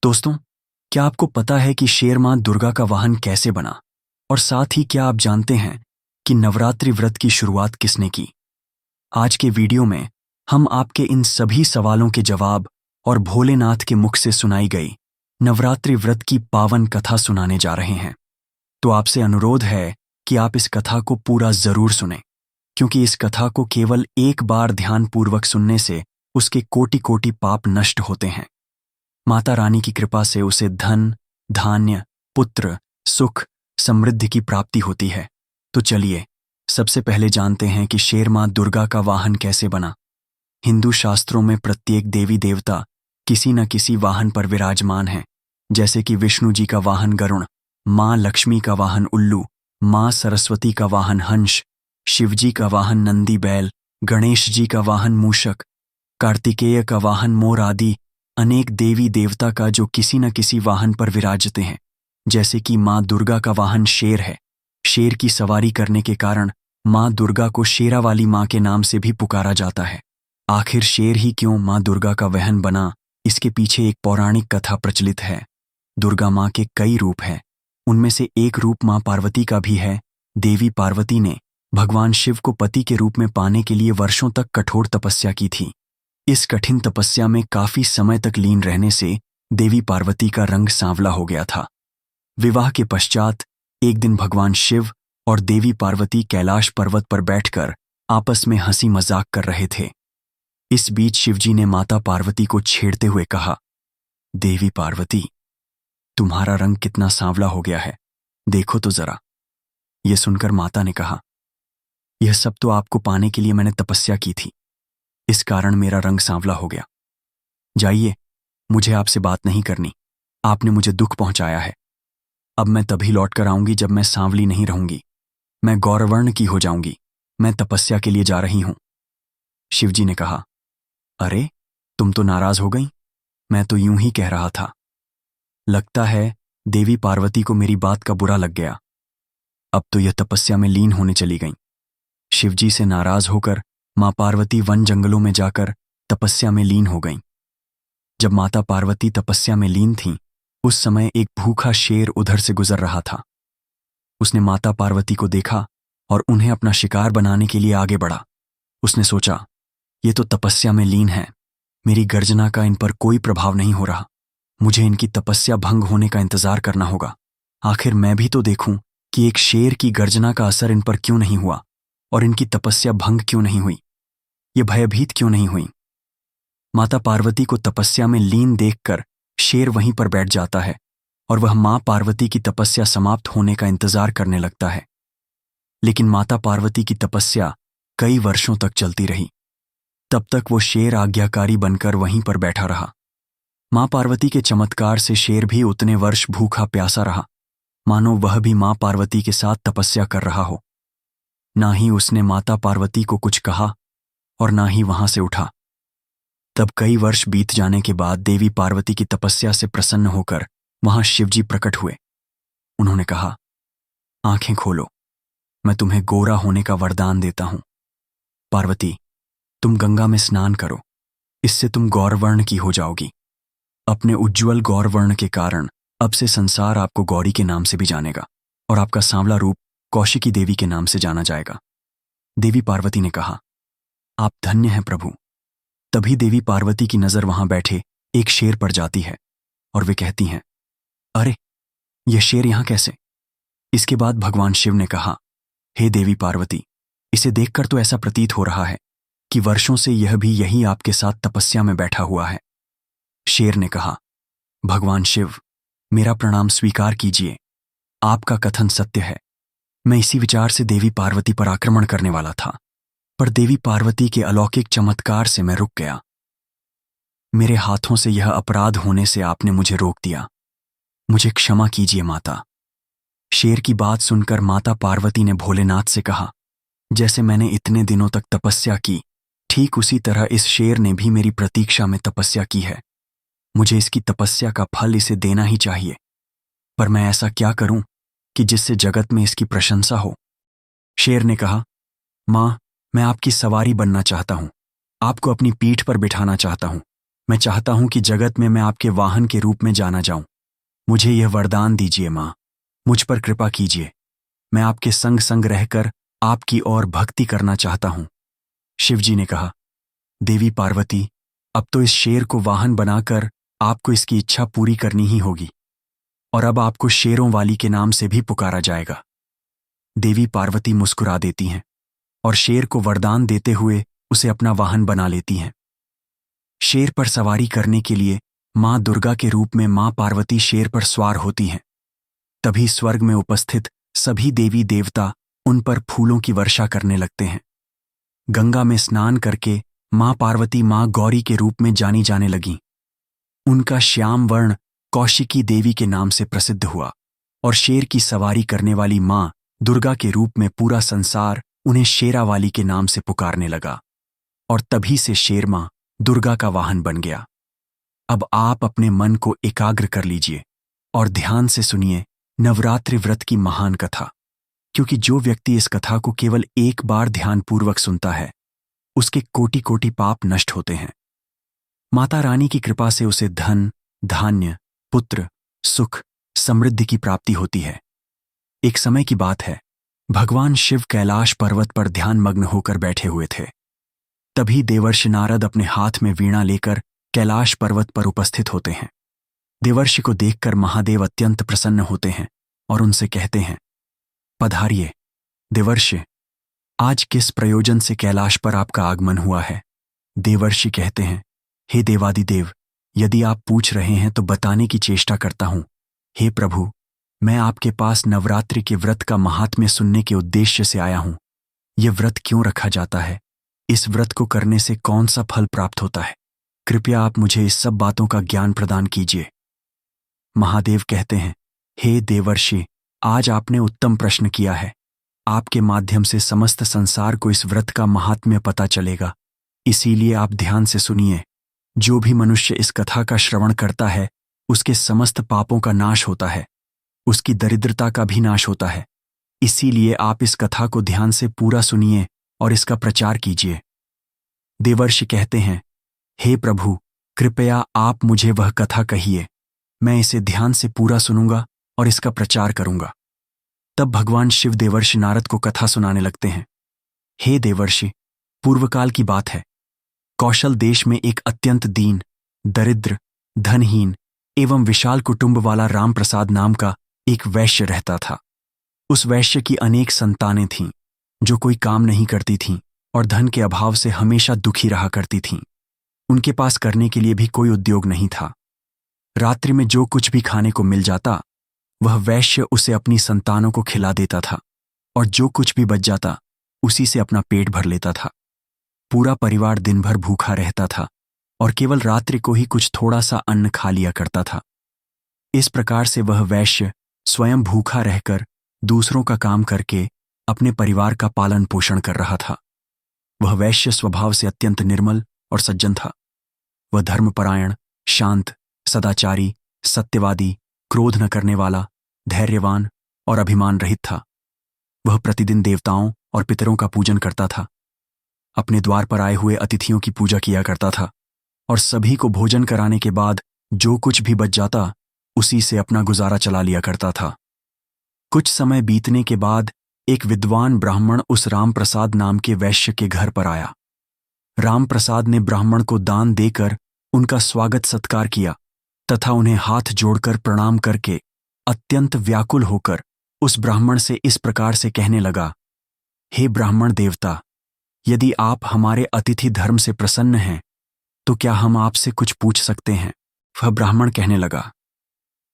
दोस्तों, क्या आपको पता है कि शेर मां दुर्गा का वाहन कैसे बना? और साथ ही क्या आप जानते हैं कि नवरात्रि व्रत की शुरुआत किसने की? आज के वीडियो में हम आपके इन सभी सवालों के जवाब और भोलेनाथ के मुख से सुनाई गई नवरात्रि व्रत की पावन कथा सुनाने जा रहे हैं। तो आपसे अनुरोध है कि आप इस कथा को पूरा जरूर सुनें, क्योंकि इस कथा को केवल एक बार ध्यानपूर्वक सुनने से उसके कोटि कोटि पाप नष्ट होते हैं। माता रानी की कृपा से उसे धन, धान्य, पुत्र, सुख, समृद्धि की प्राप्ति होती है। तो चलिए सबसे पहले जानते हैं कि शेर मां दुर्गा का वाहन कैसे बना। हिंदू शास्त्रों में प्रत्येक देवी देवता किसी न किसी वाहन पर विराजमान हैं, जैसे कि विष्णु जी का वाहन गरुड़, मां लक्ष्मी का वाहन उल्लू, मां सरस्वती का वाहन हंस, शिव जी का वाहन नंदी बैल, गणेश जी का वाहन मूषक, कार्तिकेय का वाहन मोर आदि अनेक देवी देवता का जो किसी न किसी वाहन पर विराजते हैं। जैसे कि मां दुर्गा का वाहन शेर है। शेर की सवारी करने के कारण मां दुर्गा को शेरा वाली मां के नाम से भी पुकारा जाता है। आखिर शेर ही क्यों मां दुर्गा का वाहन बना, इसके पीछे एक पौराणिक कथा प्रचलित है। दुर्गा मां के कई रूप हैं, उनमें से एक रूप मां पार्वती का भी है। देवी पार्वती ने भगवान शिव को पति के रूप में पाने के लिए वर्षों तक कठोर तपस्या की थी। इस कठिन तपस्या में काफी समय तक लीन रहने से देवी पार्वती का रंग सांवला हो गया था। विवाह के पश्चात एक दिन भगवान शिव और देवी पार्वती कैलाश पर्वत पर बैठकर आपस में हंसी मजाक कर रहे थे। इस बीच शिवजी ने माता पार्वती को छेड़ते हुए कहा, देवी पार्वती, तुम्हारा रंग कितना सांवला हो गया है, देखो तो जरा। यह सुनकर माता ने कहा, यह सब तो आपको पाने के लिए मैंने तपस्या की थी, इस कारण मेरा रंग सांवला हो गया। जाइए, मुझे आपसे बात नहीं करनी, आपने मुझे दुख पहुंचाया है। अब मैं तभी लौट कर आऊंगी जब मैं सांवली नहीं रहूंगी, मैं गौरवर्ण की हो जाऊंगी। मैं तपस्या के लिए जा रही हूं। शिवजी ने कहा, अरे तुम तो नाराज हो गई, मैं तो यूं ही कह रहा था। लगता है देवी पार्वती को मेरी बात का बुरा लग गया। अब तो यह तपस्या में लीन होने चली गईं। शिवजी से नाराज होकर मां पार्वती वन जंगलों में जाकर तपस्या में लीन हो गईं। जब माता पार्वती तपस्या में लीन थीं, उस समय एक भूखा शेर उधर से गुजर रहा था। उसने माता पार्वती को देखा और उन्हें अपना शिकार बनाने के लिए आगे बढ़ा। उसने सोचा, ये तो तपस्या में लीन है, मेरी गर्जना का इन पर कोई प्रभाव नहीं हो रहा। मुझे इनकी तपस्या भंग होने का इंतजार करना होगा। आखिर मैं भी तो देखूं कि एक शेर की गर्जना का असर इन पर क्यों नहीं हुआ और इनकी तपस्या भंग क्यों नहीं हुई, ये भयभीत क्यों नहीं हुई। माता पार्वती को तपस्या में लीन देखकर शेर वहीं पर बैठ जाता है और वह मां पार्वती की तपस्या समाप्त होने का इंतजार करने लगता है। लेकिन माता पार्वती की तपस्या कई वर्षों तक चलती रही। तब तक वो शेर आज्ञाकारी बनकर वहीं पर बैठा रहा। मां पार्वती के चमत्कार से शेर भी उतने वर्ष भूखा प्यासा रहा, मानो वह भी मां पार्वती के साथ तपस्या कर रहा हो। ना ही उसने माता पार्वती को कुछ कहा और ना ही वहां से उठा। तब कई वर्ष बीत जाने के बाद देवी पार्वती की तपस्या से प्रसन्न होकर वहां शिवजी प्रकट हुए। उन्होंने कहा, आंखें खोलो, मैं तुम्हें गोरा होने का वरदान देता हूं। पार्वती, तुम गंगा में स्नान करो, इससे तुम गौरवर्ण की हो जाओगी। अपने उज्ज्वल गौरवर्ण के कारण अब से संसार आपको गौरी के नाम से भी जानेगा और आपका सांवला रूप कौशिकी देवी के नाम से जाना जाएगा। देवी पार्वती ने कहा, आप धन्य हैं प्रभु। तभी देवी पार्वती की नजर वहां बैठे एक शेर पर जाती है और वे कहती हैं, अरे यह शेर यहां कैसे? इसके बाद भगवान शिव ने कहा, हे देवी पार्वती, इसे देखकर तो ऐसा प्रतीत हो रहा है कि वर्षों से यह भी यही आपके साथ तपस्या में बैठा हुआ है। शेर ने कहा, भगवान शिव, मेरा प्रणाम स्वीकार कीजिए, आपका कथन सत्य है। मैं इसी विचार से देवी पार्वती पर आक्रमण करने वाला था, पर देवी पार्वती के अलौकिक चमत्कार से मैं रुक गया। मेरे हाथों से यह अपराध होने से आपने मुझे रोक दिया। मुझे क्षमा कीजिए माता। शेर की बात सुनकर माता पार्वती ने भोलेनाथ से कहा, जैसे मैंने इतने दिनों तक तपस्या की, ठीक उसी तरह इस शेर ने भी मेरी प्रतीक्षा में तपस्या की है। मुझे इसकी तपस्या का फल इसे देना ही चाहिए, पर मैं ऐसा क्या करूं कि जिससे जगत में इसकी प्रशंसा हो। शेर ने कहा, मां, मैं आपकी सवारी बनना चाहता हूं, आपको अपनी पीठ पर बिठाना चाहता हूं, मैं चाहता हूं कि जगत में मैं आपके वाहन के रूप में जाना जाऊं। मुझे यह वरदान दीजिए माँ, मुझ पर कृपा कीजिए। मैं आपके संग संग रहकर आपकी ओर भक्ति करना चाहता हूं। शिवजी ने कहा, देवी पार्वती, अब तो इस शेर को वाहन बनाकर आपको इसकी इच्छा पूरी करनी ही होगी, और अब आपको शेरों वाली के नाम से भी पुकारा जाएगा। देवी पार्वती मुस्कुरा देती हैं और शेर को वरदान देते हुए उसे अपना वाहन बना लेती हैं। शेर पर सवारी करने के लिए मां दुर्गा के रूप में मां पार्वती शेर पर सवार होती हैं। तभी स्वर्ग में उपस्थित सभी देवी देवता उन पर फूलों की वर्षा करने लगते हैं। गंगा में स्नान करके मां पार्वती मां गौरी के रूप में जानी जाने लगीं। उनका श्याम वर्ण कौशिकी देवी के नाम से प्रसिद्ध हुआ और शेर की सवारी करने वाली मां दुर्गा के रूप में पूरा संसार उन्हें शेरावाली के नाम से पुकारने लगा, और तभी से शेर मां दुर्गा का वाहन बन गया। अब आप अपने मन को एकाग्र कर लीजिए और ध्यान से सुनिए नवरात्रि व्रत की महान कथा, क्योंकि जो व्यक्ति इस कथा को केवल एक बार ध्यानपूर्वक सुनता है, उसके कोटि कोटि पाप नष्ट होते हैं। माता रानी की कृपा से उसे धन, धान्य, पुत्र, सुख, समृद्धि की प्राप्ति होती है। एक समय की बात है, भगवान शिव कैलाश पर्वत पर ध्यान मग्न होकर बैठे हुए थे। तभी देवर्षि नारद अपने हाथ में वीणा लेकर कैलाश पर्वत पर उपस्थित होते हैं। देवर्षि को देखकर महादेव अत्यंत प्रसन्न होते हैं और उनसे कहते हैं, पधारिए देवर्षि, आज किस प्रयोजन से कैलाश पर आपका आगमन हुआ है? देवर्षि कहते हैं, हे देवादिदेव, यदि आप पूछ रहे हैं तो बताने की चेष्टा करता हूं। हे प्रभु, मैं आपके पास नवरात्रि के व्रत का महात्म्य सुनने के उद्देश्य से आया हूं। यह व्रत क्यों रखा जाता है? इस व्रत को करने से कौन सा फल प्राप्त होता है? कृपया आप मुझे इस सब बातों का ज्ञान प्रदान कीजिए। महादेव कहते हैं, हे देवर्षि, आज आपने उत्तम प्रश्न किया है। आपके माध्यम से समस्त संसार को इस व्रत का महात्म्य पता चलेगा, इसीलिए आप ध्यान से सुनिए। जो भी मनुष्य इस कथा का श्रवण करता है, उसके समस्त पापों का नाश होता है, उसकी दरिद्रता का भी नाश होता है। इसीलिए आप इस कथा को ध्यान से पूरा सुनिए और इसका प्रचार कीजिए। देवर्षि कहते हैं, हे प्रभु, कृपया आप मुझे वह कथा कहिए। मैं इसे ध्यान से पूरा सुनूंगा और इसका प्रचार करूंगा। तब भगवान शिव देवर्षि नारद को कथा सुनाने लगते हैं। हे देवर्षि, पूर्वकाल की बात है। कौशल देश में एक अत्यंत दीन, दरिद्र, धनहीन एवं विशाल कुटुंब वाला राम प्रसाद नाम का एक वैश्य रहता था। उस वैश्य की अनेक संतानें थीं, जो कोई काम नहीं करती थीं और धन के अभाव से हमेशा दुखी रहा करती थीं। उनके पास करने के लिए भी कोई उद्योग नहीं था। रात्रि में जो कुछ भी खाने को मिल जाता, वह वैश्य उसे अपनी संतानों को खिला देता था, और जो कुछ भी बच जाता उसी से अपना पेट भर लेता था। पूरा परिवार दिन भर भूखा रहता था और केवल रात्रि को ही कुछ थोड़ा सा अन्न खा लिया करता था। इस प्रकार से वह वैश्य स्वयं भूखा रहकर दूसरों का काम करके अपने परिवार का पालन पोषण कर रहा था। वह वैश्य स्वभाव से अत्यंत निर्मल और सज्जन था। वह धर्मपरायण, शांत, सदाचारी, सत्यवादी, क्रोध न करने वाला, धैर्यवान और अभिमान रहित था। वह प्रतिदिन देवताओं और पितरों का पूजन करता था, अपने द्वार पर आए हुए अतिथियों की पूजा किया करता था, और सभी को भोजन कराने के बाद जो कुछ भी बच जाता उसी से अपना गुजारा चला लिया करता था। कुछ समय बीतने के बाद एक विद्वान ब्राह्मण उस रामप्रसाद नाम के वैश्य के घर पर आया। रामप्रसाद ने ब्राह्मण को दान देकर उनका स्वागत सत्कार किया तथा उन्हें हाथ जोड़कर प्रणाम करके अत्यंत व्याकुल होकर उस ब्राह्मण से इस प्रकार से कहने लगा, हे ब्राह्मण देवता, यदि आप हमारे अतिथि धर्म से प्रसन्न हैं तो क्या हम आपसे कुछ पूछ सकते हैं? वह ब्राह्मण कहने लगा,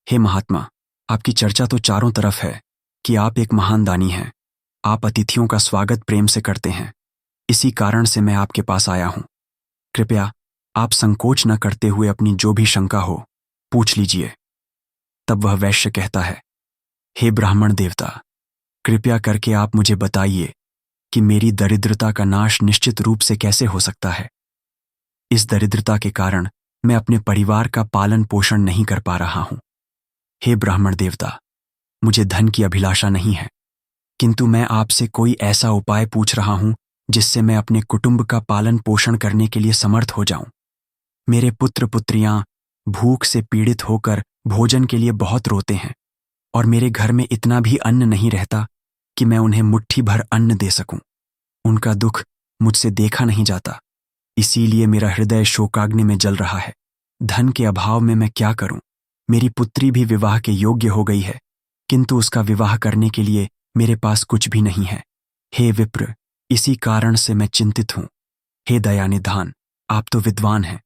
हे महात्मा, आपकी चर्चा तो चारों तरफ है कि आप एक महान दानी हैं। आप अतिथियों का स्वागत प्रेम से करते हैं, इसी कारण से मैं आपके पास आया हूं। कृपया आप संकोच न करते हुए अपनी जो भी शंका हो पूछ लीजिए। तब वह वैश्य कहता है, हे ब्राह्मण देवता, कृपया करके आप मुझे बताइए कि मेरी दरिद्रता का नाश निश्चित रूप से कैसे हो सकता है। इस दरिद्रता के कारण मैं अपने परिवार का पालन पोषण नहीं कर पा रहा हूं। हे ब्राह्मण देवता, मुझे धन की अभिलाषा नहीं है, किंतु मैं आपसे कोई ऐसा उपाय पूछ रहा हूं जिससे मैं अपने कुटुंब का पालन पोषण करने के लिए समर्थ हो जाऊं। मेरे पुत्र पुत्रियां भूख से पीड़ित होकर भोजन के लिए बहुत रोते हैं और मेरे घर में इतना भी अन्न नहीं रहता कि मैं उन्हें मुट्ठी भर अन्न दे सकूं। उनका दुख मुझसे देखा नहीं जाता, इसीलिए मेरा हृदय शोकाग्नि में जल रहा है। धन के अभाव में मैं क्या करूं? मेरी पुत्री भी विवाह के योग्य हो गई है, किंतु उसका विवाह करने के लिए मेरे पास कुछ भी नहीं है। हे विप्र, इसी कारण से मैं चिंतित हूं। हे दयानिधान, आप तो विद्वान हैं,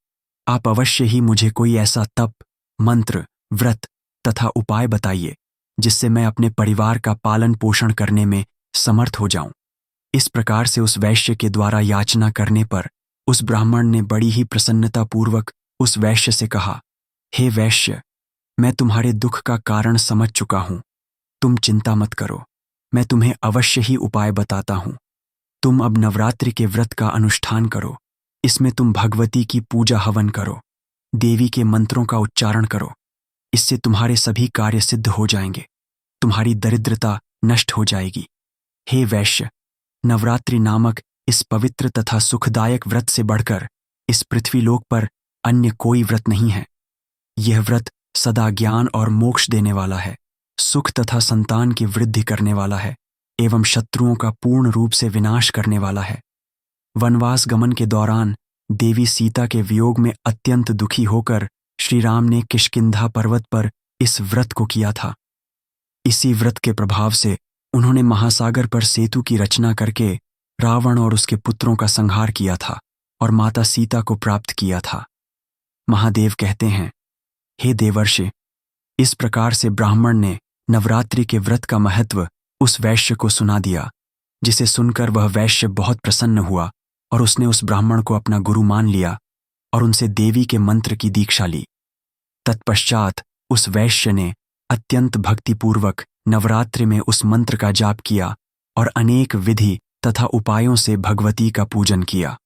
आप अवश्य ही मुझे कोई ऐसा तप, मंत्र, व्रत तथा उपाय बताइए जिससे मैं अपने परिवार का पालन पोषण करने में समर्थ हो जाऊं। इस प्रकार से उस वैश्य के द्वारा याचना करने पर उस ब्राह्मण ने बड़ी ही प्रसन्नतापूर्वक उस वैश्य से कहा, हे वैश्य, मैं तुम्हारे दुख का कारण समझ चुका हूं। तुम चिंता मत करो, मैं तुम्हें अवश्य ही उपाय बताता हूं। तुम अब नवरात्रि के व्रत का अनुष्ठान करो। इसमें तुम भगवती की पूजा हवन करो, देवी के मंत्रों का उच्चारण करो। इससे तुम्हारे सभी कार्य सिद्ध हो जाएंगे, तुम्हारी दरिद्रता नष्ट हो जाएगी। हे वैश्य, नवरात्रि नामक इस पवित्र तथा सुखदायक व्रत से बढ़कर इस पृथ्वीलोक पर अन्य कोई व्रत नहीं है। यह व्रत सदा ज्ञान और मोक्ष देने वाला है, सुख तथा संतान की वृद्धि करने वाला है एवं शत्रुओं का पूर्ण रूप से विनाश करने वाला है। वनवास गमन के दौरान देवी सीता के वियोग में अत्यंत दुखी होकर श्री राम ने किष्किंधा पर्वत पर इस व्रत को किया था। इसी व्रत के प्रभाव से उन्होंने महासागर पर सेतु की रचना करके रावण और उसके पुत्रों का संहार किया था और माता सीता को प्राप्त किया था। महादेव कहते हैं, हे देवर्षि, इस प्रकार से ब्राह्मण ने नवरात्रि के व्रत का महत्व उस वैश्य को सुना दिया, जिसे सुनकर वह वैश्य बहुत प्रसन्न हुआ और उसने उस ब्राह्मण को अपना गुरु मान लिया और उनसे देवी के मंत्र की दीक्षा ली। तत्पश्चात उस वैश्य ने अत्यंत भक्तिपूर्वक नवरात्रि में उस मंत्र का जाप किया और अनेक विधि तथा उपायों से भगवती का पूजन किया।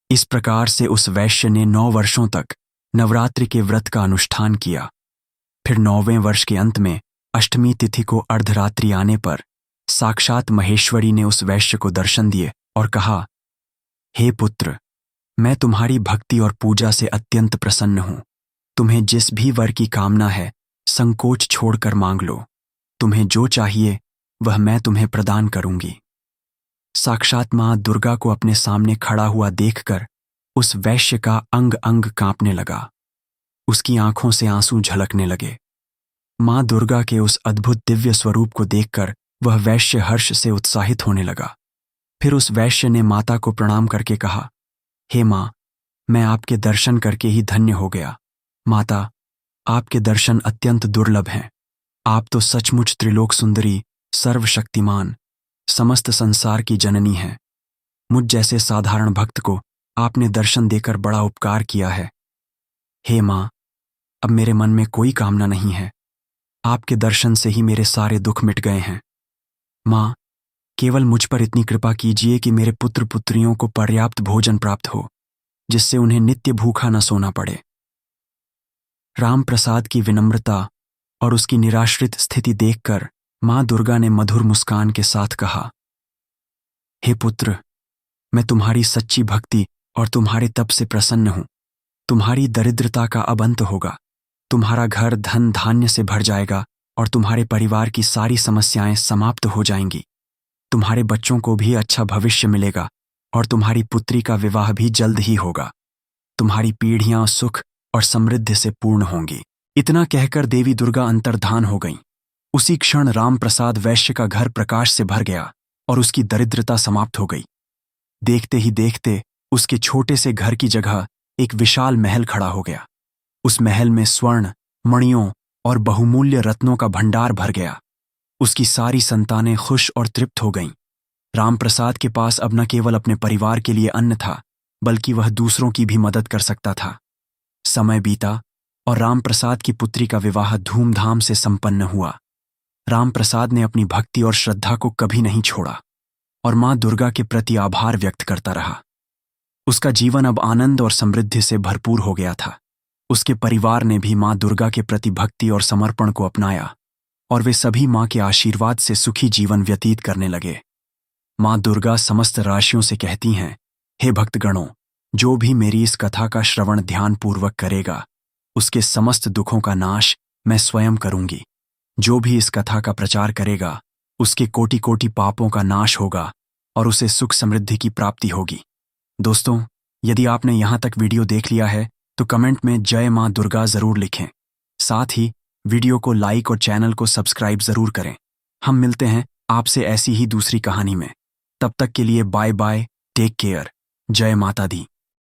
इस प्रकार से उस वैश्य ने 9 वर्षों तक नवरात्रि के व्रत का अनुष्ठान किया। फिर 9वें वर्ष के अंत में अष्टमी तिथि को अर्धरात्रि आने पर साक्षात महेश्वरी ने उस वैश्य को दर्शन दिए और कहा, हे पुत्र, मैं तुम्हारी भक्ति और पूजा से अत्यंत प्रसन्न हूं। तुम्हें जिस भी वर की कामना है संकोच छोड़कर मांग लो। तुम्हें जो चाहिए वह मैं तुम्हें प्रदान करूंगी। साक्षात मां दुर्गा को अपने सामने खड़ा हुआ देखकर उस वैश्य का अंग अंग कांपने लगा। उसकी आंखों से आंसू झलकने लगे। मां दुर्गा के उस अद्भुत दिव्य स्वरूप को देखकर वह वैश्य हर्ष से उत्साहित होने लगा। फिर उस वैश्य ने माता को प्रणाम करके कहा, हे मां, मैं आपके दर्शन करके ही धन्य हो गया। माता, आपके दर्शन अत्यंत दुर्लभ हैं। आप तो सचमुच त्रिलोक सुंदरी, सर्वशक्तिमान, समस्त संसार की जननी हैं। मुझ जैसे साधारण भक्त को आपने दर्शन देकर बड़ा उपकार किया है। हे मां, अब मेरे मन में कोई कामना नहीं है। आपके दर्शन से ही मेरे सारे दुख मिट गए हैं। मां, केवल मुझ पर इतनी कृपा कीजिए कि मेरे पुत्र पुत्रियों को पर्याप्त भोजन प्राप्त हो, जिससे उन्हें नित्य भूखा न सोना पड़े। राम प्रसाद की विनम्रता और उसकी निराश्रित स्थिति देखकर मां दुर्गा ने मधुर मुस्कान के साथ कहा, हे पुत्र, मैं तुम्हारी सच्ची भक्ति और तुम्हारे तप से प्रसन्न हूं। तुम्हारी दरिद्रता का अब अंत होगा। तुम्हारा घर धन धान्य से भर जाएगा और तुम्हारे परिवार की सारी समस्याएं समाप्त हो जाएंगी। तुम्हारे बच्चों को भी अच्छा भविष्य मिलेगा और तुम्हारी पुत्री का विवाह भी जल्द ही होगा। तुम्हारी पीढ़ियां सुख और समृद्धि से पूर्ण होंगी। इतना कहकर देवी दुर्गा अंतर्धान हो गईं। उसी क्षण राम प्रसाद वैश्य का घर प्रकाश से भर गया और उसकी दरिद्रता समाप्त हो गई। देखते ही देखते उसके छोटे से घर की जगह एक विशाल महल खड़ा हो गया। उस महल में स्वर्ण, मणियों और बहुमूल्य रत्नों का भंडार भर गया। उसकी सारी संतानें खुश और तृप्त हो गईं। रामप्रसाद के पास अब न केवल अपने परिवार के लिए अन्न था, बल्कि वह दूसरों की भी मदद कर सकता था। समय बीता और रामप्रसाद की पुत्री का विवाह धूमधाम से संपन्न हुआ। रामप्रसाद ने अपनी भक्ति और श्रद्धा को कभी नहीं छोड़ा और मां दुर्गा के प्रति आभार व्यक्त करता रहा। उसका जीवन अब आनंद और समृद्धि से भरपूर हो गया था। उसके परिवार ने भी मां दुर्गा के प्रति भक्ति और समर्पण को अपनाया और वे सभी मां के आशीर्वाद से सुखी जीवन व्यतीत करने लगे। मां दुर्गा समस्त राशियों से कहती हैं, हे भक्तगणों, जो भी मेरी इस कथा का श्रवण ध्यानपूर्वक करेगा उसके समस्त दुखों का नाश मैं स्वयं करूंगी। जो भी इस कथा का प्रचार करेगा उसके कोटि कोटि पापों का नाश होगा और उसे सुख समृद्धि की प्राप्ति होगी। दोस्तों, यदि आपने यहाँ तक वीडियो देख लिया है तो कमेंट में जय माँ दुर्गा जरूर लिखें। साथ ही वीडियो को लाइक और चैनल को सब्सक्राइब जरूर करें। हम मिलते हैं आपसे ऐसी ही दूसरी कहानी में। तब तक के लिए बाय बाय, टेक केयर, जय माता दी।